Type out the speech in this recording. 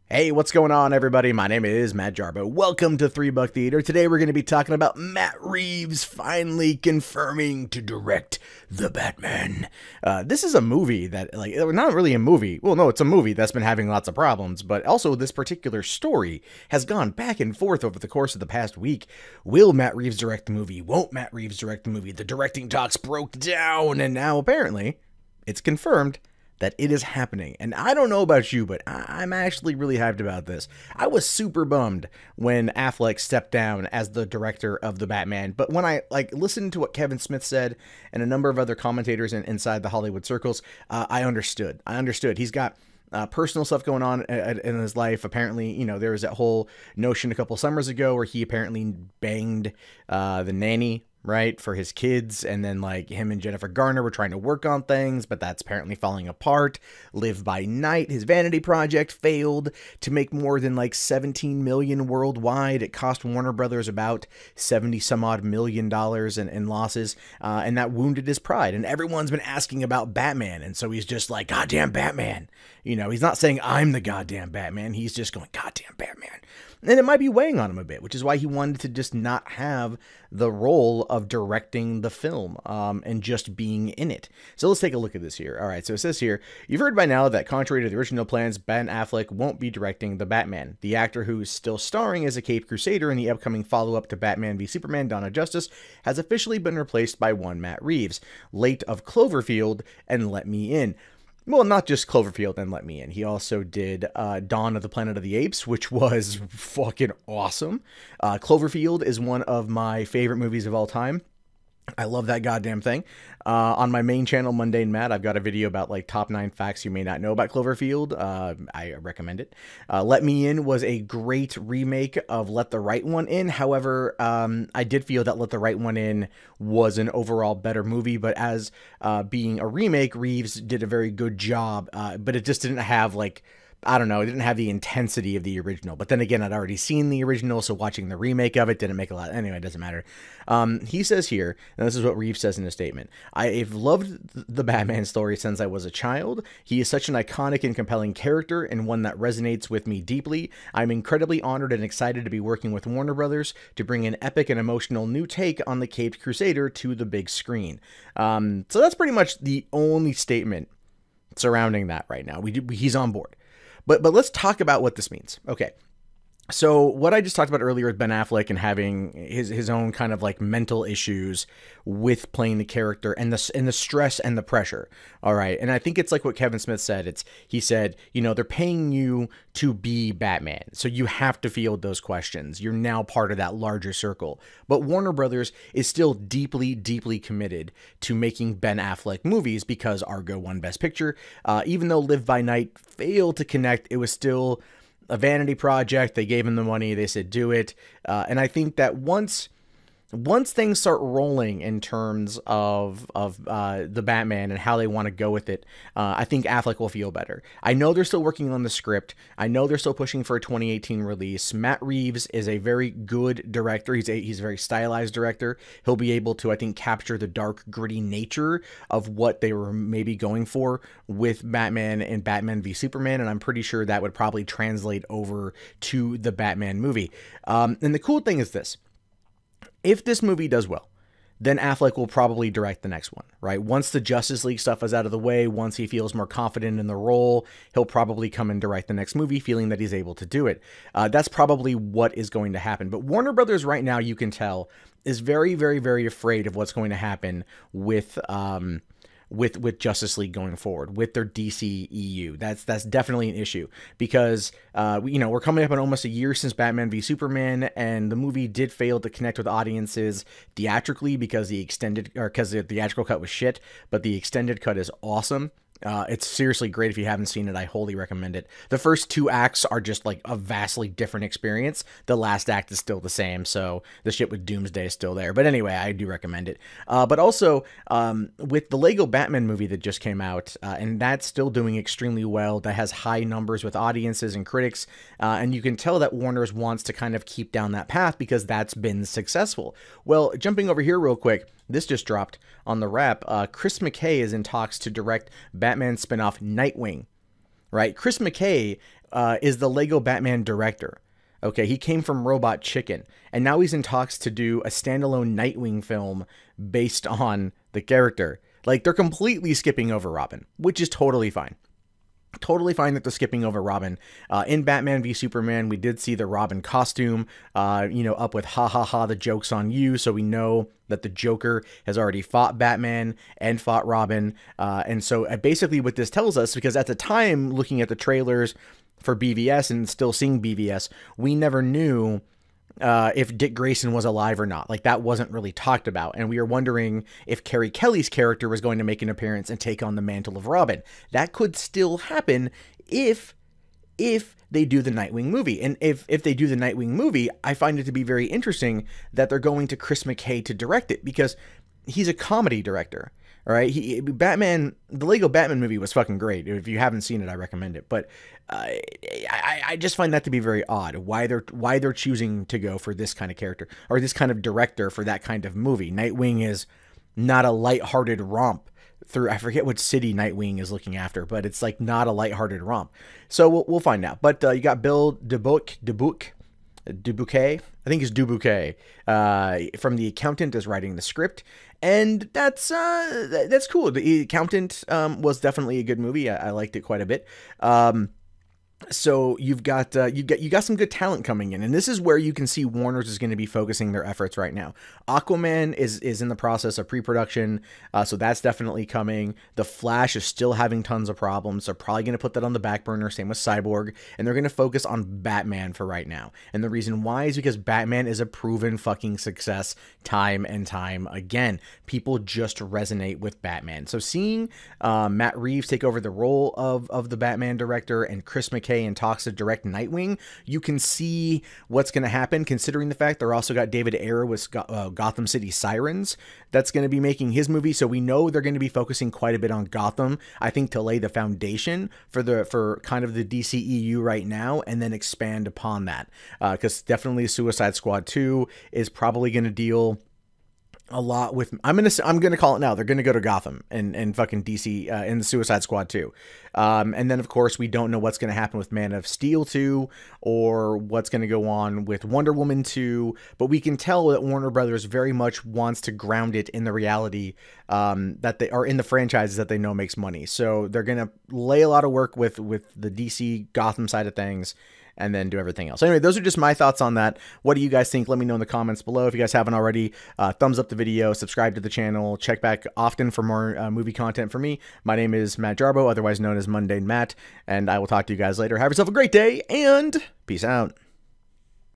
Hey, what's going on, everybody? My name is Matt Jarbo. Welcome to 3 Buck Theater. Today we're going to be talking about Matt Reeves finally confirming to direct The Batman. This is a movie that, not really a movie. Well, no, it's a movie that's been having lots of problems, but also this particular story has gone back and forth over the course of the past week. Will Matt Reeves direct the movie? Won't Matt Reeves direct the movie? The directing talks broke down, and now apparently it's confirmed that it is happening. And I don't know about you, but I'm actually really hyped about this. I was super bummed when Affleck stepped down as the director of The Batman, but when I listened to what Kevin Smith said and a number of other commentators inside the Hollywood circles, I understood. He's got personal stuff going on in his life. Apparently, there was that whole notion a couple summers ago where he apparently banged the nanny, right, for his kids, and then him and Jennifer Garner were trying to work on things, but that's apparently falling apart. Live by Night, his vanity project, failed to make more than 17 million worldwide. It cost Warner Brothers about 70 some odd million dollars in losses, and that wounded his pride. And everyone's been asking about Batman, and so he's just like, goddamn Batman. He's not saying I'm the goddamn Batman. He's just going, goddamn Batman. And it might be weighing on him a bit, which is why he wanted to just not have the role of directing the film and just being in it. So let's take a look at this here. All right, so it says here, you've heard by now that contrary to the original plans, Ben Affleck won't be directing The Batman. The actor who is still starring as a Caped Crusader in the upcoming follow-up to Batman v Superman: Dawn of Justice has officially been replaced by one Matt Reeves, late of Cloverfield and Let Me In. Well, not just Cloverfield and Let Me In. He also did Dawn of the Planet of the Apes, which was fucking awesome. Cloverfield is one of my favorite movies of all time. I love that goddamn thing. On my main channel, Mundane Matt, I've got a video about top 9 facts you may not know about Cloverfield. I recommend it. Let Me In was a great remake of Let the Right One In. However, I did feel that Let the Right One In was an overall better movie, but as being a remake, Reeves did a very good job, but it just didn't have I don't know, it didn't have the intensity of the original. But then again, I'd already seen the original, so watching the remake of it didn't make a lot. Anyway, it doesn't matter. He says here, and this is what Reeves says in his statement, I've loved the Batman story since I was a child. He is such an iconic and compelling character, and one that resonates with me deeply. I'm incredibly honored and excited to be working with Warner Brothers to bring an epic and emotional new take on the Caped Crusader to the big screen. So that's pretty much the only statement surrounding that right now. He's on board. But let's talk about what this means. Okay. So what I just talked about earlier with Ben Affleck and having his own kind of mental issues with playing the character and the stress and the pressure. All right. And I think it's like what Kevin Smith said. He said, they're paying you to be Batman, so you have to field those questions. You're now part of that larger circle. But Warner Brothers is still deeply, deeply committed to making Ben Affleck movies because Argo won Best Picture. Even though Live by Night failed to connect, it was still a vanity project. They gave him the money. They said, do it. And I think that once things start rolling in terms of the Batman and how they want to go with it, I think Affleck will feel better. I know they're still working on the script. I know they're still pushing for a 2018 release. Matt Reeves is a very good director. He's a very stylized director. He'll be able to, I think, capture the dark, gritty nature of what they were maybe going for with Batman and Batman v Superman, and I'm pretty sure that would probably translate over to the Batman movie. And the cool thing is this. If this movie does well, then Affleck will probably direct the next one, right? Once the Justice League stuff is out of the way, once he feels more confident in the role, he'll probably come and direct the next movie, feeling that he's able to do it. That's probably what is going to happen. But Warner Brothers right now, you can tell, is very, very, very afraid of what's going to happen with Justice League going forward, with their DCEU. That's definitely an issue because we're coming up on almost a year since Batman v Superman, and the movie did fail to connect with audiences theatrically because the theatrical cut was shit, but the extended cut is awesome. It's seriously great. If you haven't seen it, I wholly recommend it. The first 2 acts are just like a vastly different experience. The last act is still the same, so the shit with Doomsday is still there. But anyway, I do recommend it. But also, with the Lego Batman movie that just came out, and that's still doing extremely well, that has high numbers with audiences and critics, and you can tell that Warner's wants to kind of keep down that path because that's been successful. Well, jumping over here real quick, this just dropped on the wrap. Chris McKay is in talks to direct Batman spinoff Nightwing. Right? Chris McKay is the Lego Batman director. Okay, he came from Robot Chicken, and now he's in talks to do a standalone Nightwing film based on the character. Like, they're completely skipping over Robin, which is totally fine. Totally fine that they're skipping over Robin. In Batman v Superman, we did see the Robin costume, up with ha ha ha, the joke's on you. So we know that the Joker has already fought Batman and fought Robin. And so basically what this tells us, because at the time, looking at the trailers for BVS and still seeing BVS, we never knew if Dick Grayson was alive or not. Like, that wasn't really talked about. And we were wondering if Carrie Kelly's character was going to make an appearance and take on the mantle of Robin. That could still happen if they do the Nightwing movie. And if they do the Nightwing movie, I find it to be very interesting that they're going to Chris McKay to direct it, because he's a comedy director. All right, the Lego Batman movie was fucking great. If you haven't seen it, I recommend it. But I just find that to be very odd. Why they're choosing to go for this kind of character or this kind of director for that kind of movie. Nightwing is not a lighthearted romp through. I forget what city Nightwing is looking after, but it's like not a lighthearted romp. So we'll find out. But you got Bill Dubuque, I think it's Dubuque, from The Accountant, is writing the script, and that's cool. The Accountant was definitely a good movie. I liked it quite a bit. So you got some good talent coming in, and this is where you can see Warner's is going to be focusing their efforts right now. Aquaman is in the process of pre-production, so that's definitely coming. The Flash is still having tons of problems. They're probably going to put that on the back burner. Same with Cyborg, and they're going to focus on Batman for right now. And the reason why is because Batman is a proven fucking success time and time again. People just resonate with Batman. So seeing Matt Reeves take over the role of the Batman director and Chris McKay and talks to direct Nightwing, you can see what's going to happen, considering the fact they're also got David Ayer with Gotham City Sirens that's going to be making his movie. So we know they're going to be focusing quite a bit on Gotham, I think, to lay the foundation for kind of the DCEU right now, and then expand upon that, because definitely Suicide Squad 2 is probably going to deal a lot with, I'm gonna call it now, they're gonna go to Gotham and fucking DC in the Suicide Squad 2. And then of course we don't know what's gonna happen with Man of Steel 2 or what's gonna go on with Wonder Woman 2, but we can tell that Warner Brothers very much wants to ground it in the reality that they are in the franchises that they know makes money. So they're gonna lay a lot of work with the DC Gotham side of things, and then do everything else. Anyway, those are just my thoughts on that. What do you guys think? Let me know in the comments below. If you guys haven't already, thumbs up the video, subscribe to the channel, check back often for more movie content from me. My name is Matt Jarbo, otherwise known as Mundane Matt, and I will talk to you guys later. Have yourself a great day, and peace out.